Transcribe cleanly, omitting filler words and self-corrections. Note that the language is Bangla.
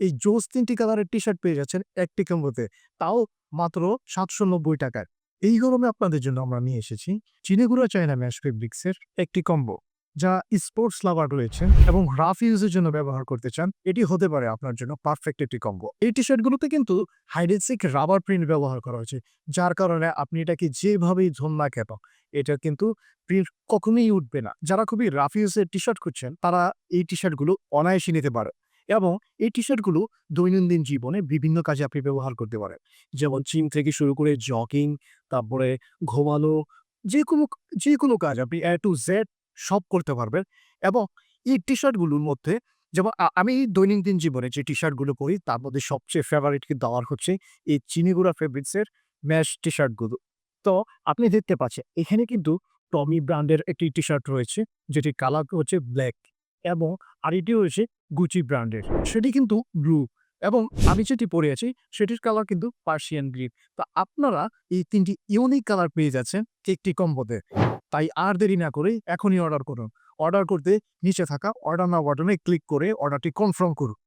এই জোস ৩টি কালারের টি-শার্ট পেয়ে যাচ্ছেন একটি কম্বোতে। তাও মাত্র ৳৭৯০ এই গরমে আপনাদের জন্য আমরা নিয়ে এসেছি চিনিগুড়া চায়না ম্যাশ ফেব্রিক্সের একটি কম্বো। যা স্পোর্টস লাভার রয়েছেন এবং রাফ ইউজের জন্য ব্যবহার করতে চান, এটি হতে পারে আপনার জন্য পারফেক্ট একটি কম্বো। এই টি-শার্টগুলোতে কিন্তু হাইডেনসিক রাবার প্রিন্ট ব্যবহার করা হয়েছে। যার কারণে আপনি এটাকে যেভাবেই ধরুন না কেন, এটা কিন্তু প্রিন্ট কখনোই উঠবে না। যারা খুবই রাফ ইউজের টি-শার্ট খুঁজছেন, তারা এই টি-শার্টগুলো অনায়াসে নিতে পারে এবং এই টি-শার্টগুলো দৈনন্দিন জীবনে বিভিন্ন কাজে আপনি ব্যবহার করতে পারেন। যেমন জিম থেকে শুরু করে জগিং, তারপরে ঘুমানো, যেকোনো যেকোনো কাজ আপনি A to Z সব করতে পারবেন এবং এই টি-শার্টগুলোর মধ্যে যেমন আমি দৈনন্দিন জীবনে যে টি-শার্টগুলো পরি তার মধ্যে সবচেয়ে ফেভারিট কিন্তু আমার হচ্ছে এই চিনিগুড়া ফেব্রিক্সের ম্যাশ টি-শার্টগুলো। তো আপনি দেখতে পাচ্ছেন এখানে কিন্তু টমি ব্র্যান্ডের একটি টি-শার্ট রয়েছে যেটির কালার হচ্ছে ব্লাক এবং আরেকটি হচ্ছে গুচি ব্র্যান্ডের। সেটি কিন্তু ব্লু এবং আমি যেটি পরে আছি সেটির কালার কিন্তু পার্সিয়ান গ্রিন। তো আপনারা এই ৩ টি ইউনিক কালার পেয়ে যাচ্ছেন একটি কম্বোতে। তাই আর দেরি না করে এখনই অর্ডার করুন। অর্ডার করতে নিচে থাকা অর্ডার নাও বাটনে ক্লিক করে অর্ডারটি কনফার্ম করুন।